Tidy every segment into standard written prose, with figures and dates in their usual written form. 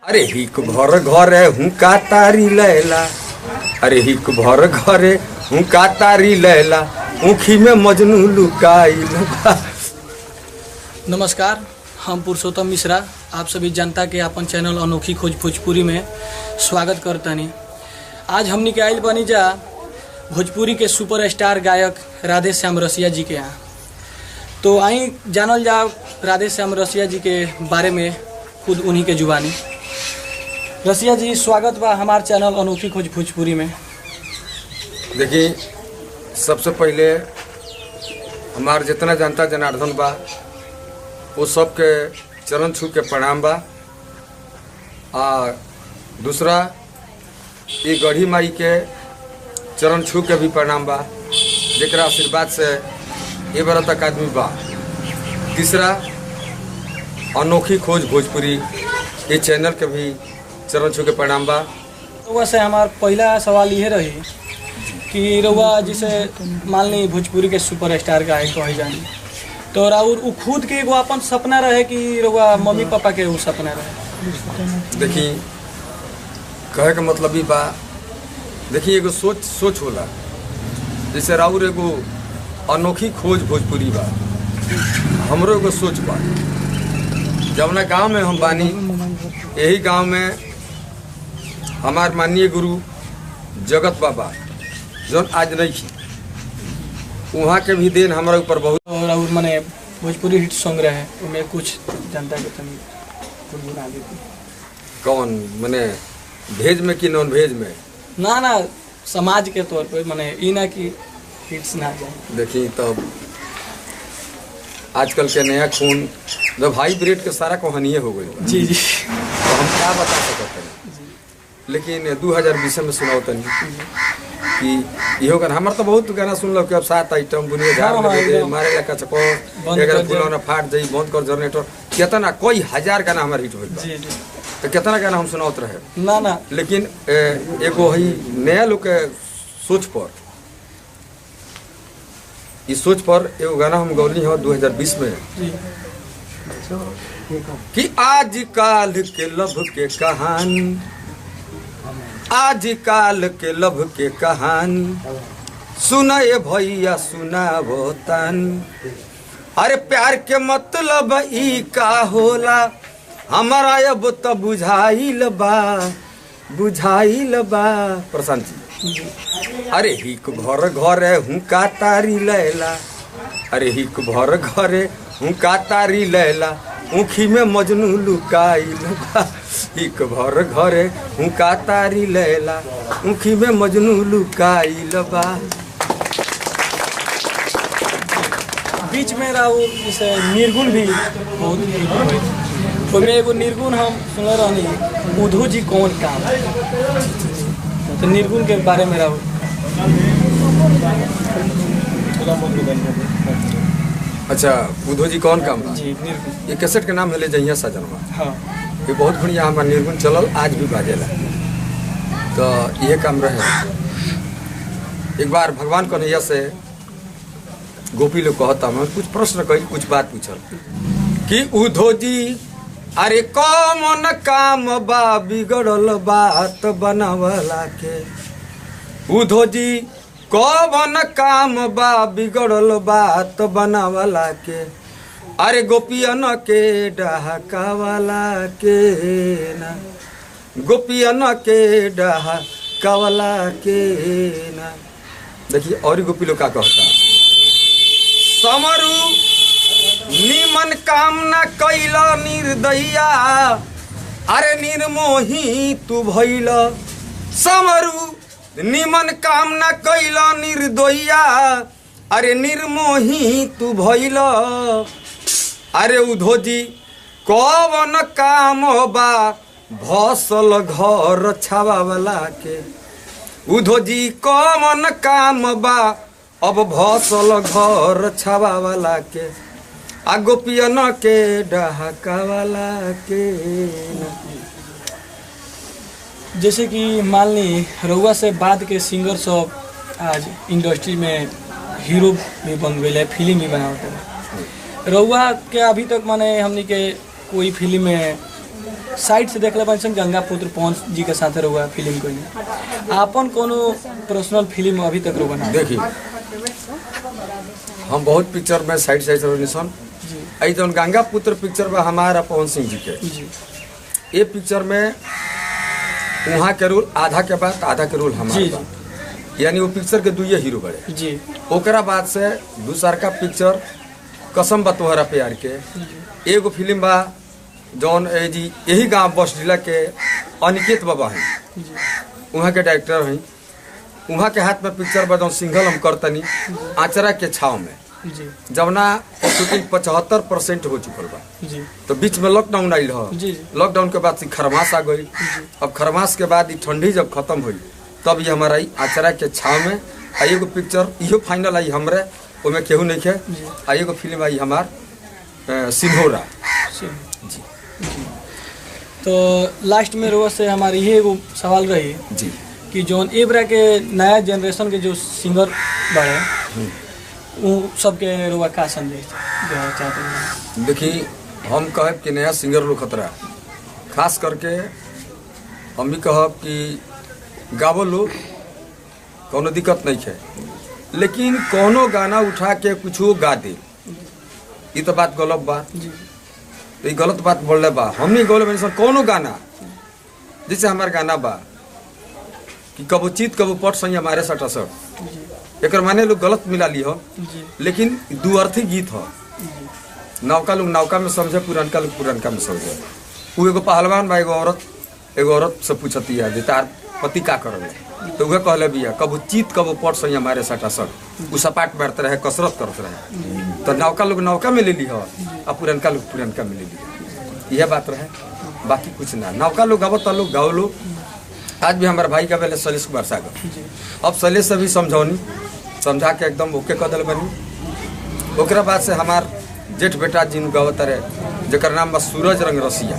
अरे हिक भर घरे हुका तारी लैला, अरे हिक भर घरे हुका तारी लैला, ऊखी में मजनू लुकाइल बा। नमस्कार, हम पुरुषोत्तम मिश्रा आप सभी जनता के अपन चैनल अनोखी खोज भोजपुरी में स्वागत करतनी। आज हमनी के आइल बनी जा भोजपुरी के सुपरस्टार गायक राधे श्याम रसिया जी के यहाँ। तो आई जानल जा राधे श्याम रसिया जी के बारे में खुद उन्हीं के जुबानी। रसिया जी, स्वागत बा हमार चैनल अनोखी खोज भोजपुरी में। देखिए, सबसे पहले हमार जितना जनता जनार्दन बा वो सबके चरण छू के प्रणाम बा। आ दूसरा ये गढ़ी माई के चरण छू के भी प्रणाम बा, जेकरा आशीर्वाद से ये बड़ा तक आदमी बा। तीसरा अनोखी खोज भोजपुरी ये चैनल के भी चरण छू के प्रणाम बा। रउआ से हमार पहला सवाल ये रही कि रउआ जिसे मान ली भोजपुरी के सुपरस्टार गायक कहे जानी, तो राउर उ खुद के एगो अपन सपना रहे कि रउआ मम्मी पापा के उ सपना रहे? देखी, कहे के मतलब ही बा, देखिए एगो सोच होला। जैसे राउर एगो अनोखी खोज भोजपुरी बा, हमरो एगो सोच बा। जवना गांव में हम बानी, यही गांव में हमार माननीय गुरु जगत बाबा जौन आज नहीं थी, वहाँ के भी देन हमारा ऊपर बहुत। राउर मने भोजपुरी हिट सॉन्ग रहे, उनमें कुछ जनता के तनी गुनगुना देती। कौन मने भेज में कि नॉन भेज में? ना समाज के तौर पे मने ई ना कि हिट्स ना जाए। देखिए, तब आजकल के नया खून जब हाइब्रिड के सारा कहानिये हो गई। जी जी, तो हम क्या बता सकते हैं, लेकिन 2020 में सुनाओ तनी कि इहो गाना हमार तो बहुत गाना सुन लो कि अब 7 आइटम बुनिया झाड़ दे मारे लका चको एकर फुलौना फाट जाई, बंद कर जनरेटर, कितना कोई हजार गाना हमार हिट होई। जी जी, तो कितना गाना हम सुनावत रहे ना लेकिन एगो है नया लोग के सोच पर, इस सोच पर एगो गाना हम गौली हो 2020 में कि आजकल के लव के कहानी, आजकल के लव के कहानी सुनाए भैया सुनाबो तानी। अरे प्यार के मतलब ई का होला, हमारा अब तो बुझाइल बा प्रशांत जी। अरे हिक भर घरे हुका तारी लैला, अरे हिक भर घरे हुका तारी लैला, ऊखी में मजनू लुकाइल बा। हिक भर घरे हुका तारी लैला, ऊखी में मजनू लुकाइल बा। बीच में राउ जैसे निर्गुण भी बहुत में एगो निर्गुण हम सुन रहनी, उधो जी कौन काम, तो निर्गुण के बारे में राउ। अच्छा, उधो जी कौन काम बा? जी, निर्गुण। ये कैसेट के नाम है जहिया सजनवा। हाँ, ये बहुत बढ़िया हमारा निर्गुण चलल, आज भी बाजेला। तो ये काम रहे। एक बार भगवान कन्हैया से गोपी लोग कहता, मैं कुछ प्रश्न कही, कुछ बात पूछल कि उधो जी अरे कौन काम बा बिगड़ल बात बनावला के। उधो जी कौन काम बा बिगड़ल बात बनावला के, अरे गोपियन के डहकावला के ना, गोपियन के डहकावला के ना। देखिए और गोपी लोग का कहता, समरू निमन काम न कैला निर्दया, अरे निर्मोही तू भइल। समरू निमन काम न कैला निर्दया, अरे निर्मोही तू भइल। अरे उधो जी कौन काम बा भसल घर छावावला के। उधो जी कौन काम बा अब भसल घर छावावला के, आ गोपियन के डहकावला के। जैसे कि मान ली रउआ से बाद के सिंगर सब आज इंडस्ट्री में हीरो भी बन गए, फिल्म भी बनाते हैं। रउआ के अभी तक माने हमनी के कोई फिल्म में साइड से देखले बन गंगा पुत्र पवन जी के साथ रहुआ फिल्म कोई आपन कोनो पर्सनल फिल्म अभी तक रहुआ ना देखिए हम बहुत पिक्चर में साइड साइड निशन आई जौन गंगा पुत्र पिक्चर में हमारा पवन सिंह जी के ये पिक्चर में वहाँ के रोल आधा के बाद आधा के रोल हमारा यानी वो पिक्चर के दुइये हीरो बड़े जी ओकरा बाद से दूसर का पिक्चर कसम बा तोहरा प्यार के एगो फिल्म बा जौन जी यही गांव बस जिला के अनिकेत बाबा हैं वहाँ के डायरेक्टर हैं वहाँ के हाथ में पिक्चर बा जौन सिंगल हम करतनी आचरा के छाव में जवना शूटिंग 75% हो चुकल बा तो बीच में लॉकडाउन आयल हो लॉकडाउन के बाद खरमास आ गई अब खरमास के बाद ठंडी जब खत्म हुई तब ये हमारा आचरा के छाव में आई एगो पिक्चर इहो फाइनल आई हमरे ओमे केहू नहीं खे आई एगो फिल्म आई हमार सिन्होरा जी तो लास्ट में रोज से हमारी ये एगो सवाल रही जी कि जौन एबरा के नया जनरेशन के जो सिंगर बड़े वो सबके रोवा का संदेश देना चाहते हैं? देखिए हम कहब कि नया सिंगर लोग खतरा खास करके हम भी कहब कि गावो लोग कोनो दिक्कत नहीं है लेकिन कोनो गाना उठा के कुछ गा दे ये तो बात गलत बा तो ये गलत बात बोल रहे बा हमने गौल सर कोनो गाना जैसे हमारे गाना बा कि कबो चित कबो पट संग हमारे सटा सट एक माने लोग गलत मिला ली हो लेकिन दुअर्थी गीत हो नौका लोग नौका में समझे पुरनका लोग पुरनका में समझे वो एगो पहलवान बा एगो औरत से पूछती है तार पति का कर तो वह कहले भी कबो चित कबो पट संग हमारे सटा सट उ सपाट बैठते रहे कसरत करते रहे तो नौका लोग नौका में ले ली हो और पुरनका लोग पुरनका में ले ली यह बात रहे बाकी कुछ ना नौका लोग गावो तो लोग गाओ लोग आज भी हमारे भाई का पहले सलेश कुमार सागर अब सलेश से भी समझौनी समझा के एकदम ओके कदल बनी ओकरा बाद से हमार जेठ बेटा जिन गावत रहे जकर नाम बा सूरज रंग रसिया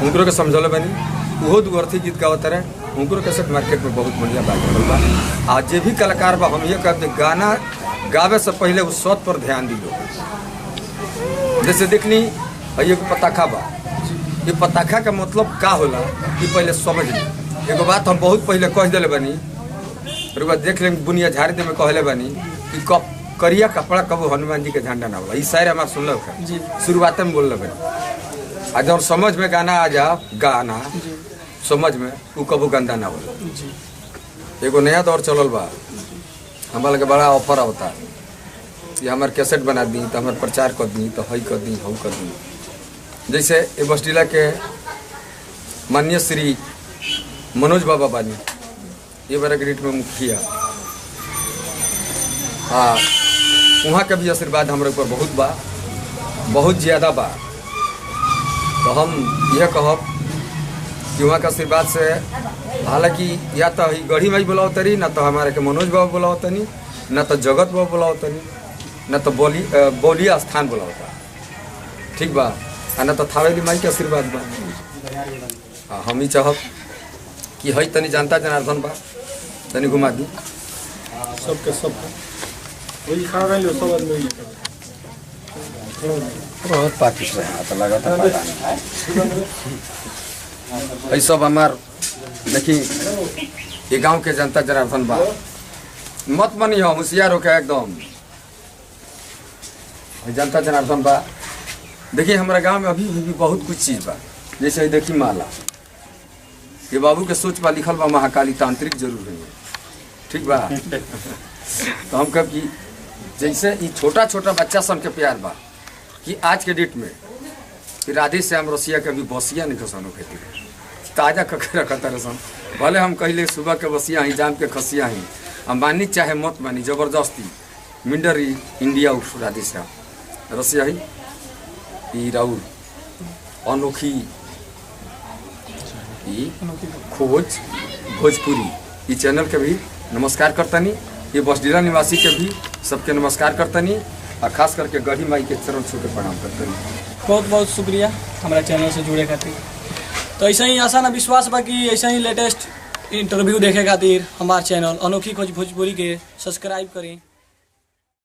उनको के समझौले बनी वो दुअर्थी गीत गावत रहे उनको कैसेट मार्केट में बहुत बढ़िया बात बा आज जे भी कलाकार बा हम ये कहते गाना गावे से पहले उस शौत पर ध्यान दिलो जैसे देखनी ये पताखा बा ये पताखा का मतलब का होला कि पहले समझ ली एगो बात हम बहुत पहले कह दिले बनी रुआ देख ले बुनिया झाड़ी दे में कहले बनी कि कब करिया कपड़ा कबो हनुमान जी के झंडा ना होला ई शायर हमार सुनल है शुरुआत में बोल बनी आज जब समझ में गाना आ जा गाना समझ में वो कबो गंदा ना होला एगो नया दौर चलल बा हमारे के बड़ा ऑफर आवता कि हमार कैसेट बना दी तो हमार प्रचार कर दी तो हई कर दी हऊ कर दी जैसे ए बस्टिला के माननीय श्री मनोज बाबा बानी ये बड़ा ग्रेट में मुखिया हाँ वहाँ का भी आशीर्वाद हमारे ऊपर बहुत बा बहुत ज़्यादा बा तो हम यह कहब कि वहाँ का आशीर्वाद से हालांकि या तो गढ़ी माई बुलाओ तरी ना तो हमारे के मनोज बाबा बुलाओ तनी ना तो जगत बाबा बुलाओ तनी ना तो बोलिया स्थान बुलाओ ठीक बा ना तो थावेली माई के आशीर्वाद बा हाँ हम ही चाहब कि हई तनी जानता जनार्दन बा तनी घुमा दी सबके सब वही खा गए लो सब आदमी बहुत पाकिट रहा तो लगा था पता सब हमार देखी ये गांव के जनता जनार्दन बा मत बनी हो होशियार होके एकदम जनता जनार्दन बा देखिए हमारे गांव में अभी भी बहुत कुछ चीज़ बा जैसे देखी माला ये बाबू के सोच बा लिखल बा महाकाली तांत्रिक जरूर है ठीक बा तो हम कब कि जैसे ये छोटा छोटा बच्चा सन के प्यार बा कि आज के डेट में कि राधे श्याम रसिया के भी बसिया नहीं खसानो खेती ताज़ा कके रखता रसन भले हम कहले सुबह के बसिया ही जाम के खसिया ही हम मानी चाहे मत मानी जबरदस्ती मिंडर इंडिया उठ राधे श्याम रसिया ही राउल अनोखी खोज भोजपुरी ये चैनल के भी नमस्कार करतनी ये बसडीला निवासी के भी सबके नमस्कार करतनी और खास करके गढ़ी माई के चरण छू के प्रणाम करतनी बहुत बहुत शुक्रिया हमारा चैनल से जुड़े खातिर तो ऐसा ही आशा ना विश्वास बा कि ऐसा ही लेटेस्ट इंटरव्यू देखे खातिर हमारे चैनल अनोखी खोज भोजपुरी के सब्सक्राइब करें।